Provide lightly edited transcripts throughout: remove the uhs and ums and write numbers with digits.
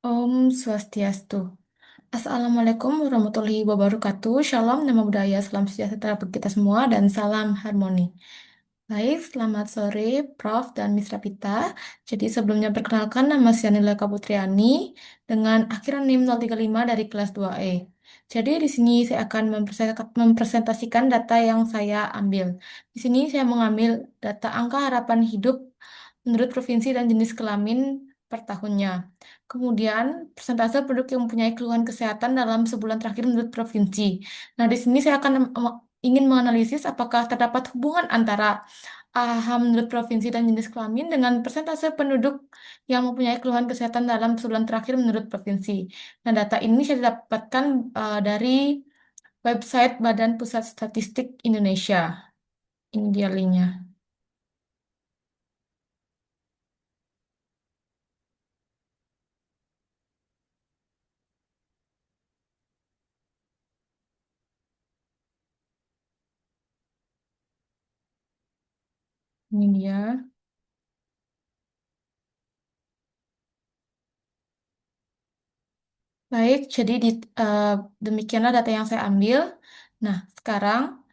Om Swastiastu. Assalamualaikum warahmatullahi wabarakatuh. Shalom, nama budaya, salam sejahtera bagi kita semua, dan salam harmoni. Baik, selamat sore, Prof. dan Mitra Pita. Jadi sebelumnya perkenalkan, nama saya Nila Kaputriani dengan akhiran NIM 035 dari kelas 2E. Jadi di sini saya akan mempresentasikan data yang saya ambil. Di sini saya mengambil data angka harapan hidup menurut provinsi dan jenis kelamin per tahunnya. Kemudian, persentase penduduk yang mempunyai keluhan kesehatan dalam sebulan terakhir menurut provinsi. Nah, di sini saya akan ingin menganalisis apakah terdapat hubungan antara AHA menurut provinsi dan jenis kelamin dengan persentase penduduk yang mempunyai keluhan kesehatan dalam sebulan terakhir menurut provinsi. Nah, data ini saya dapatkan dari website Badan Pusat Statistik Indonesia. Ini dia linknya. Ini dia. Baik, jadi eh, demikianlah data yang saya ambil. Nah, sekarang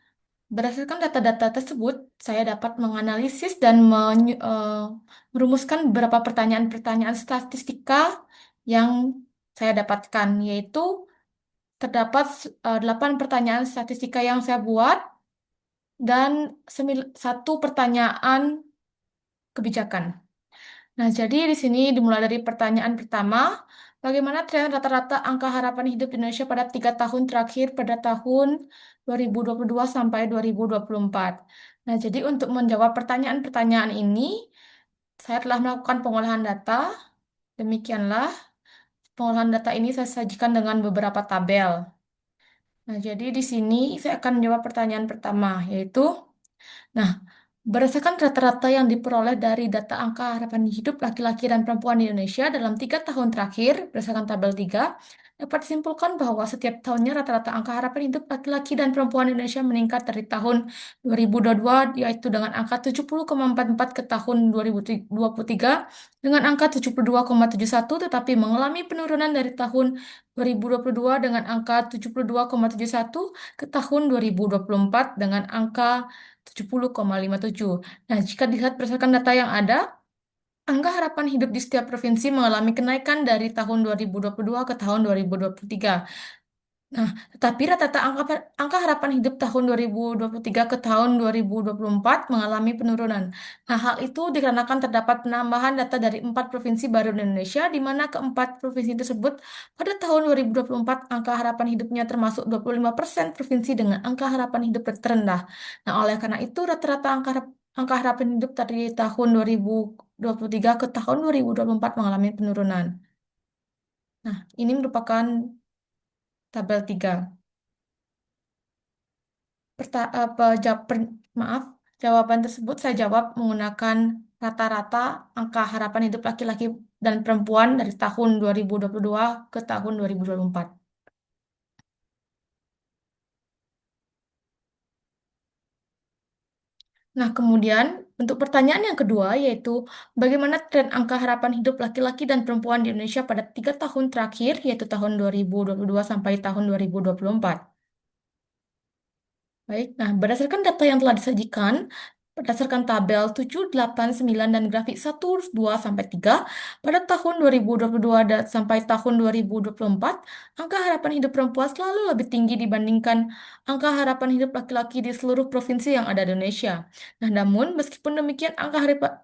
berdasarkan data-data tersebut, saya dapat menganalisis dan merumuskan beberapa pertanyaan-pertanyaan statistika yang saya dapatkan, yaitu terdapat 8 pertanyaan statistika yang saya buat dan satu pertanyaan kebijakan. Nah, jadi di sini dimulai dari pertanyaan pertama, bagaimana tren rata-rata angka harapan hidup di Indonesia pada 3 tahun terakhir pada tahun 2022 sampai 2024. Nah, jadi untuk menjawab pertanyaan-pertanyaan ini, saya telah melakukan pengolahan data. Demikianlah, pengolahan data ini saya sajikan dengan beberapa tabel. Nah, jadi di sini saya akan menjawab pertanyaan pertama, yaitu nah, berdasarkan rata-rata yang diperoleh dari data angka harapan hidup laki-laki dan perempuan di Indonesia dalam 3 tahun terakhir, berdasarkan tabel 3, dapat disimpulkan bahwa setiap tahunnya rata-rata angka harapan hidup laki-laki dan perempuan di Indonesia meningkat dari tahun 2022, yaitu dengan angka 70,44 ke tahun 2023 dengan angka 72,71, tetapi mengalami penurunan dari tahun 2022 dengan angka 72,71 ke tahun 2024 dengan angka 70,57. Nah, jika dilihat berdasarkan data yang ada, angka harapan hidup di setiap provinsi mengalami kenaikan dari tahun 2022 ke tahun 2023. Nah, tetapi rata-rata angka harapan hidup tahun 2023 ke tahun 2024 mengalami penurunan. Nah, hal itu dikarenakan terdapat penambahan data dari 4 provinsi baru di Indonesia, di mana keempat provinsi tersebut pada tahun 2024 angka harapan hidupnya termasuk 25% provinsi dengan angka harapan hidup terendah. Nah, oleh karena itu rata-rata angka harapan hidup dari tahun 2023 ke tahun 2024 mengalami penurunan. Nah, ini merupakan tabel 3. Maaf, jawaban tersebut saya jawab menggunakan rata-rata angka harapan hidup laki-laki dan perempuan dari tahun 2022 ke tahun 2024. Nah, kemudian untuk pertanyaan yang kedua yaitu bagaimana tren angka harapan hidup laki-laki dan perempuan di Indonesia pada 3 tahun terakhir, yaitu tahun 2022 sampai tahun 2024. Baik, nah berdasarkan data yang telah disajikan, berdasarkan tabel 7, 8, 9, dan grafik 1, 2, sampai 3, pada tahun 2022 sampai tahun 2024, angka harapan hidup perempuan selalu lebih tinggi dibandingkan angka harapan hidup laki-laki di seluruh provinsi yang ada di Indonesia. Nah, namun meskipun demikian, angka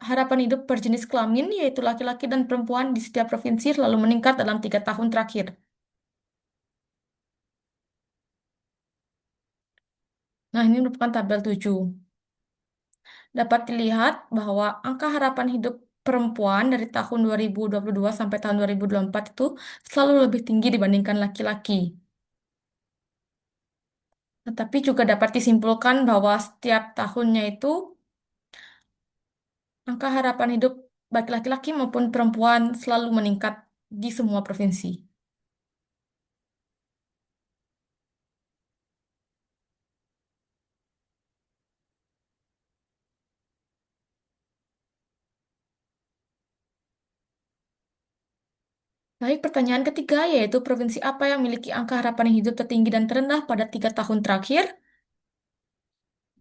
harapan hidup per jenis kelamin, yaitu laki-laki dan perempuan di setiap provinsi selalu meningkat dalam 3 tahun terakhir. Nah, ini merupakan tabel 7. Dapat dilihat bahwa angka harapan hidup perempuan dari tahun 2022 sampai tahun 2024 itu selalu lebih tinggi dibandingkan laki-laki. Tetapi juga dapat disimpulkan bahwa setiap tahunnya itu angka harapan hidup baik laki-laki maupun perempuan selalu meningkat di semua provinsi. Baik, pertanyaan ketiga yaitu provinsi apa yang memiliki angka harapan hidup tertinggi dan terendah pada 3 tahun terakhir?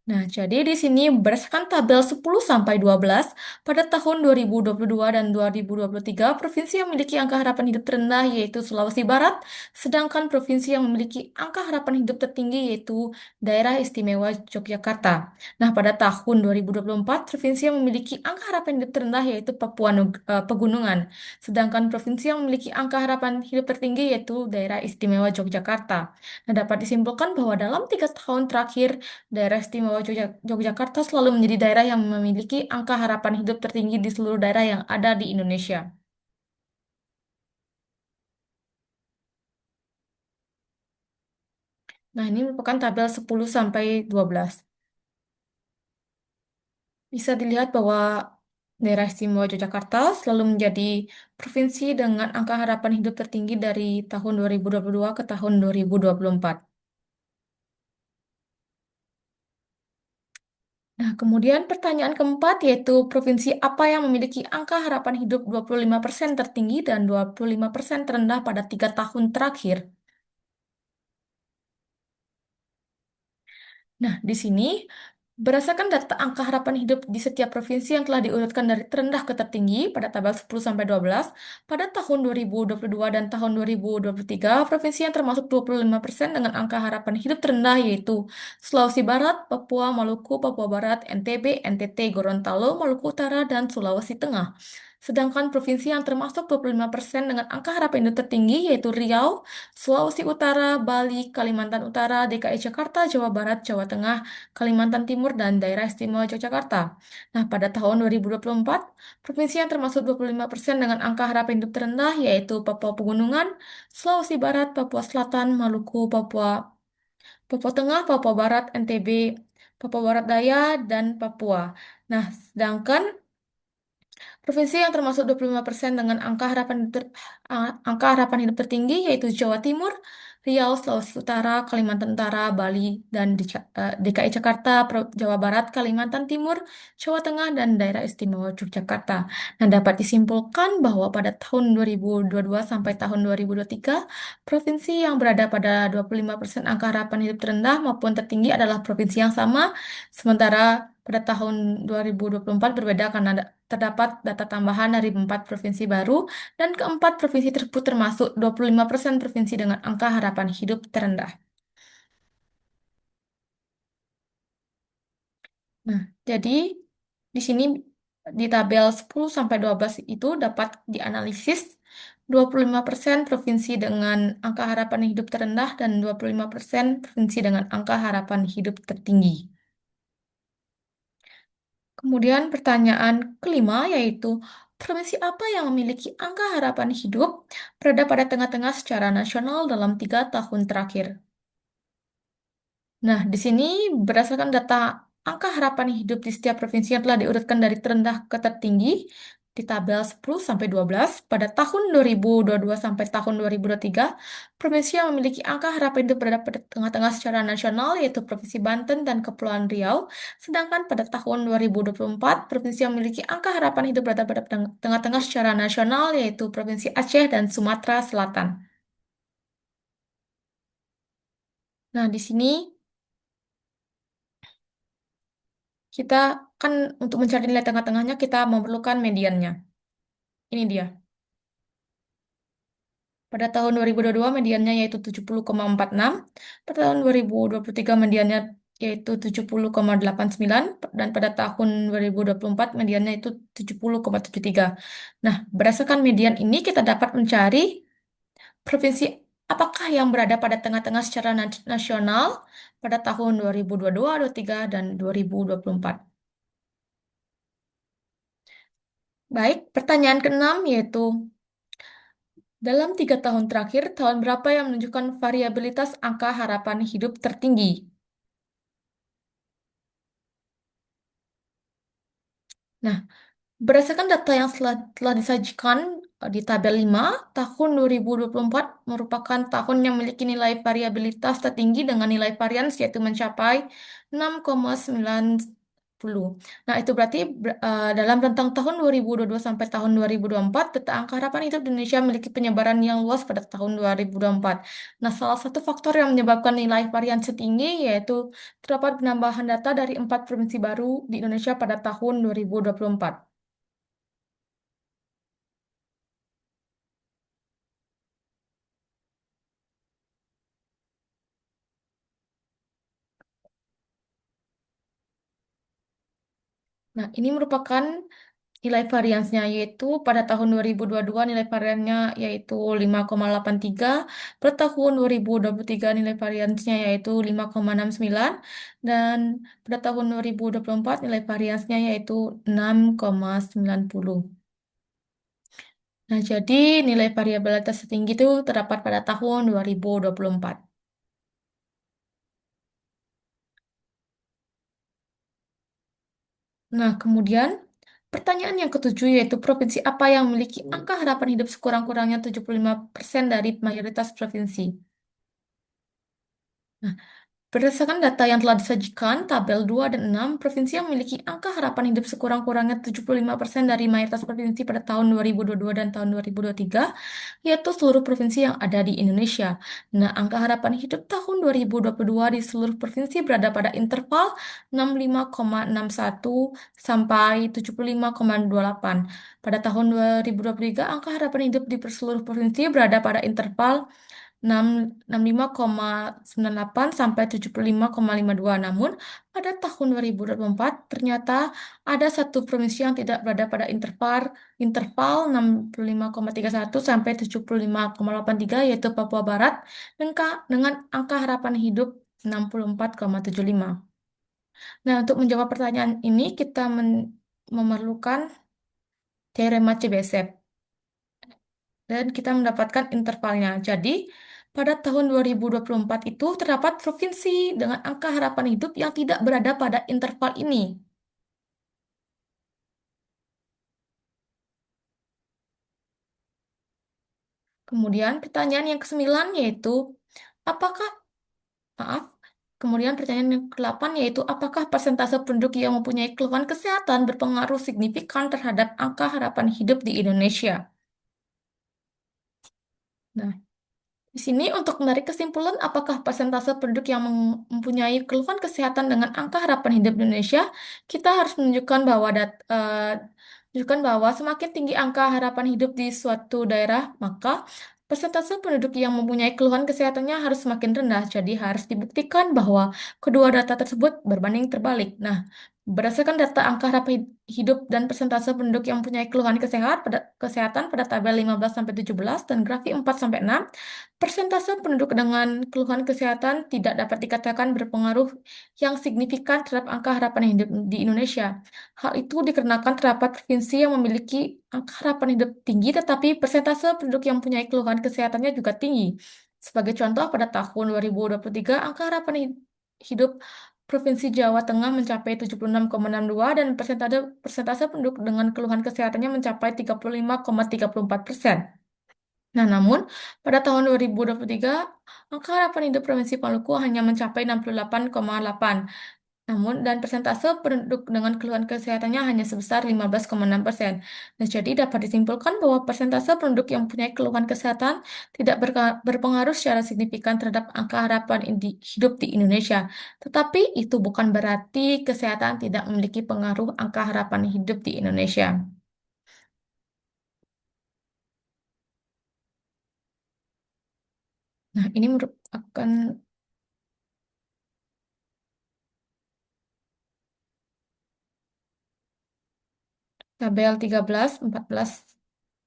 Nah, jadi di sini berdasarkan tabel 10 sampai 12 pada tahun 2022 dan 2023, provinsi yang memiliki angka harapan hidup terendah yaitu Sulawesi Barat, sedangkan provinsi yang memiliki angka harapan hidup tertinggi yaitu Daerah Istimewa Yogyakarta. Nah, pada tahun 2024, provinsi yang memiliki angka harapan hidup terendah yaitu Pegunungan, sedangkan provinsi yang memiliki angka harapan hidup tertinggi yaitu Daerah Istimewa Yogyakarta. Nah, dapat disimpulkan bahwa dalam 3 tahun terakhir, Daerah Istimewa Yogyakarta selalu menjadi daerah yang memiliki angka harapan hidup tertinggi di seluruh daerah yang ada di Indonesia. Nah, ini merupakan tabel 10 sampai 12. Bisa dilihat bahwa Daerah Istimewa Yogyakarta selalu menjadi provinsi dengan angka harapan hidup tertinggi dari tahun 2022 ke tahun 2024. Nah, kemudian pertanyaan keempat yaitu provinsi apa yang memiliki angka harapan hidup 25% tertinggi dan 25% terendah pada 3 tahun terakhir. Nah, di sini berdasarkan data angka harapan hidup di setiap provinsi yang telah diurutkan dari terendah ke tertinggi pada tabel 10 sampai 12, pada tahun 2022 dan tahun 2023, provinsi yang termasuk 25% dengan angka harapan hidup terendah yaitu Sulawesi Barat, Papua, Maluku, Papua Barat, NTB, NTT, Gorontalo, Maluku Utara, dan Sulawesi Tengah. Sedangkan provinsi yang termasuk 25% dengan angka harapan hidup tertinggi yaitu Riau, Sulawesi Utara, Bali, Kalimantan Utara, DKI Jakarta, Jawa Barat, Jawa Tengah, Kalimantan Timur, dan Daerah Istimewa Yogyakarta. Nah, pada tahun 2024, provinsi yang termasuk 25% dengan angka harapan hidup terendah yaitu Papua Pegunungan, Sulawesi Barat, Papua Selatan, Maluku, Papua Tengah, Papua Barat, NTB, Papua Barat Daya, dan Papua. Nah, sedangkan provinsi yang termasuk 25% dengan angka harapan hidup tertinggi yaitu Jawa Timur, Riau, Sulawesi Utara, Kalimantan Utara, Bali, dan DKI Jakarta, Jawa Barat, Kalimantan Timur, Jawa Tengah, dan Daerah Istimewa Yogyakarta. Nah, dapat disimpulkan bahwa pada tahun 2022 sampai tahun 2023, provinsi yang berada pada 25% angka harapan hidup terendah maupun tertinggi adalah provinsi yang sama, sementara pada tahun 2024 berbeda karena terdapat data tambahan dari 4 provinsi baru dan keempat provinsi tersebut termasuk 25% provinsi dengan angka harapan hidup terendah. Nah, jadi di sini di tabel 10 sampai 12 itu dapat dianalisis 25% provinsi dengan angka harapan hidup terendah dan 25% provinsi dengan angka harapan hidup tertinggi. Kemudian pertanyaan kelima yaitu provinsi apa yang memiliki angka harapan hidup berada pada tengah-tengah secara nasional dalam 3 tahun terakhir. Nah, di sini berdasarkan data angka harapan hidup di setiap provinsi yang telah diurutkan dari terendah ke tertinggi di tabel 10 sampai 12 pada tahun 2022 sampai tahun 2023, provinsi yang memiliki angka harapan hidup berada pada tengah-tengah secara nasional yaitu Provinsi Banten dan Kepulauan Riau, sedangkan pada tahun 2024, provinsi yang memiliki angka harapan hidup berada pada tengah-tengah secara nasional yaitu Provinsi Aceh dan Sumatera Selatan. Nah, di sini kita kan untuk mencari nilai tengah-tengahnya kita memerlukan mediannya. Ini dia. Pada tahun 2022 mediannya yaitu 70,46. Pada tahun 2023 mediannya yaitu 70,89 dan pada tahun 2024 mediannya itu 70,73. Nah, berdasarkan median ini kita dapat mencari provinsi apakah yang berada pada tengah-tengah secara nasional pada tahun 2022, 2023, dan 2024. Baik, pertanyaan keenam yaitu dalam 3 tahun terakhir, tahun berapa yang menunjukkan variabilitas angka harapan hidup tertinggi? Nah, berdasarkan data yang telah disajikan di tabel 5, tahun 2024 merupakan tahun yang memiliki nilai variabilitas tertinggi dengan nilai varians yaitu mencapai 6,9 40. Nah, itu berarti dalam rentang tahun 2022 sampai tahun 2024, data angka harapan hidup di Indonesia memiliki penyebaran yang luas pada tahun 2024. Nah, salah satu faktor yang menyebabkan nilai variansi tinggi yaitu terdapat penambahan data dari 4 provinsi baru di Indonesia pada tahun 2024. Nah, ini merupakan nilai variansnya yaitu pada tahun 2022 nilai variannya yaitu 5,83, pada tahun 2023 nilai variansnya yaitu 5,69 dan pada tahun 2024 nilai variansnya yaitu 6,90. Nah, jadi nilai variabilitas tertinggi itu terdapat pada tahun 2024. Nah, kemudian pertanyaan yang ketujuh yaitu provinsi apa yang memiliki angka harapan hidup sekurang-kurangnya 75% dari mayoritas provinsi. Nah, berdasarkan data yang telah disajikan, tabel 2 dan 6, provinsi yang memiliki angka harapan hidup sekurang-kurangnya 75% dari mayoritas provinsi pada tahun 2022 dan tahun 2023, yaitu seluruh provinsi yang ada di Indonesia. Nah, angka harapan hidup tahun 2022 di seluruh provinsi berada pada interval 65,61 sampai 75,28. Pada tahun 2023, angka harapan hidup di seluruh provinsi berada pada interval 65,98 sampai 75,52. Namun, pada tahun 2024 ternyata ada satu provinsi yang tidak berada pada interval 65,31 sampai 75,83 yaitu Papua Barat dengan angka harapan hidup 64,75. Nah, untuk menjawab pertanyaan ini kita memerlukan teorema Chebyshev dan kita mendapatkan intervalnya. Jadi, pada tahun 2024 itu terdapat provinsi dengan angka harapan hidup yang tidak berada pada interval ini. Kemudian pertanyaan yang kesembilan yaitu, apakah, maaf, kemudian pertanyaan yang ke-8 yaitu, apakah persentase penduduk yang mempunyai keluhan kesehatan berpengaruh signifikan terhadap angka harapan hidup di Indonesia? Nah, di sini untuk menarik kesimpulan apakah persentase penduduk yang mempunyai keluhan kesehatan dengan angka harapan hidup di Indonesia, kita harus menunjukkan bahwa semakin tinggi angka harapan hidup di suatu daerah, maka persentase penduduk yang mempunyai keluhan kesehatannya harus semakin rendah. Jadi harus dibuktikan bahwa kedua data tersebut berbanding terbalik. Nah, berdasarkan data angka harapan hidup dan persentase penduduk yang mempunyai keluhan kesehatan pada tabel 15 sampai 17 dan grafik 4 sampai 6, persentase penduduk dengan keluhan kesehatan tidak dapat dikatakan berpengaruh yang signifikan terhadap angka harapan hidup di Indonesia. Hal itu dikarenakan terdapat provinsi yang memiliki angka harapan hidup tinggi, tetapi persentase penduduk yang mempunyai keluhan kesehatannya juga tinggi. Sebagai contoh, pada tahun 2023, angka harapan hidup Provinsi Jawa Tengah mencapai 76,62 dan persentase persentase penduduk dengan keluhan kesehatannya mencapai 35,34%. Nah, namun pada tahun 2023, angka harapan hidup Provinsi Maluku hanya mencapai 68,8. Namun, dan persentase penduduk dengan keluhan kesehatannya hanya sebesar 15,6%. Nah, jadi dapat disimpulkan bahwa persentase penduduk yang mempunyai keluhan kesehatan tidak berpengaruh secara signifikan terhadap angka harapan hidup di Indonesia. Tetapi itu bukan berarti kesehatan tidak memiliki pengaruh angka harapan hidup di Indonesia. Nah, ini merupakan tabel 13, 14,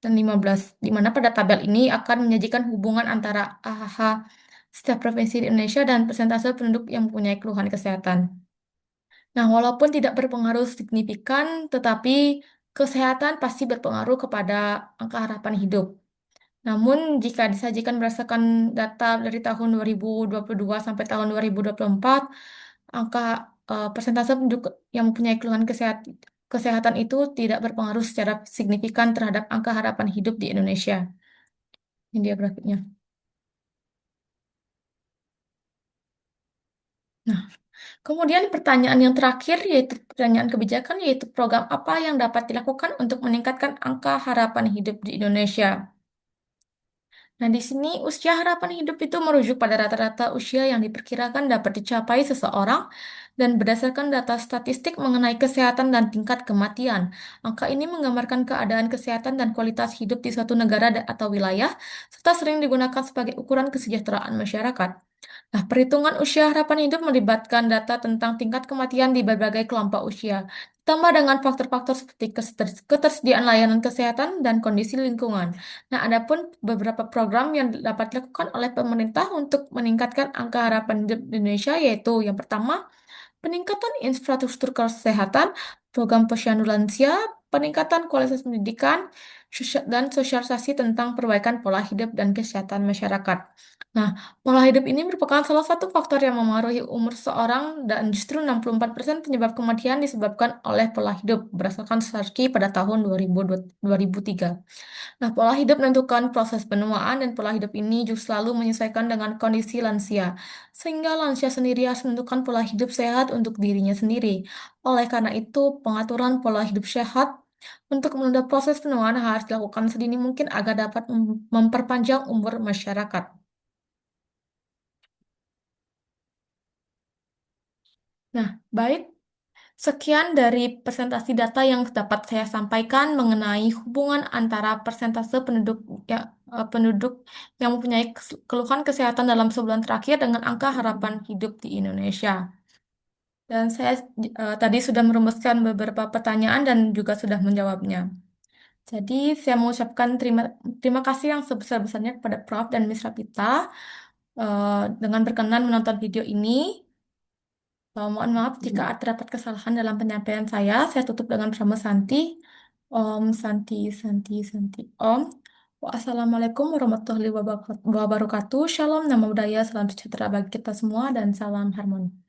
dan 15, di mana pada tabel ini akan menyajikan hubungan antara AHH setiap provinsi di Indonesia dan persentase penduduk yang mempunyai keluhan kesehatan. Nah, walaupun tidak berpengaruh signifikan, tetapi kesehatan pasti berpengaruh kepada angka harapan hidup. Namun, jika disajikan berdasarkan data dari tahun 2022 sampai tahun 2024, angka persentase penduduk yang mempunyai keluhan kesehatan itu tidak berpengaruh secara signifikan terhadap angka harapan hidup di Indonesia. Ini dia grafiknya. Nah, Kemudian pertanyaan yang terakhir yaitu pertanyaan kebijakan yaitu program apa yang dapat dilakukan untuk meningkatkan angka harapan hidup di Indonesia. Nah, di sini usia harapan hidup itu merujuk pada rata-rata usia yang diperkirakan dapat dicapai seseorang dan berdasarkan data statistik mengenai kesehatan dan tingkat kematian. Angka ini menggambarkan keadaan kesehatan dan kualitas hidup di suatu negara atau wilayah, serta sering digunakan sebagai ukuran kesejahteraan masyarakat. Nah, perhitungan usia harapan hidup melibatkan data tentang tingkat kematian di berbagai kelompok usia, ditambah dengan faktor-faktor seperti ketersediaan layanan kesehatan dan kondisi lingkungan. Nah, adapun beberapa program yang dapat dilakukan oleh pemerintah untuk meningkatkan angka harapan hidup di Indonesia yaitu yang pertama, peningkatan infrastruktur kesehatan, program posyandu lansia, peningkatan kualitas pendidikan, dan sosialisasi tentang perbaikan pola hidup dan kesehatan masyarakat. Nah, pola hidup ini merupakan salah satu faktor yang memengaruhi umur seorang dan justru 64% penyebab kematian disebabkan oleh pola hidup berdasarkan studi pada tahun 2003. Nah, pola hidup menentukan proses penuaan dan pola hidup ini juga selalu menyesuaikan dengan kondisi lansia. Sehingga lansia sendiri harus menentukan pola hidup sehat untuk dirinya sendiri. Oleh karena itu, pengaturan pola hidup sehat untuk menunda proses penuaan harus dilakukan sedini mungkin agar dapat memperpanjang umur masyarakat. Nah, baik. Sekian dari presentasi data yang dapat saya sampaikan mengenai hubungan antara persentase penduduk yang mempunyai keluhan kesehatan dalam sebulan terakhir dengan angka harapan hidup di Indonesia. Dan saya tadi sudah merumuskan beberapa pertanyaan dan juga sudah menjawabnya. Jadi saya mengucapkan terima kasih yang sebesar-besarnya kepada Prof dan Miss Rapita dengan berkenan menonton video ini. Mohon maaf jika terdapat kesalahan dalam penyampaian saya. Saya tutup dengan bersama Santi. Om Santi Santi Santi Om. Wassalamualaikum warahmatullahi wabarakatuh. Shalom, nama budaya, salam sejahtera bagi kita semua, dan salam harmoni.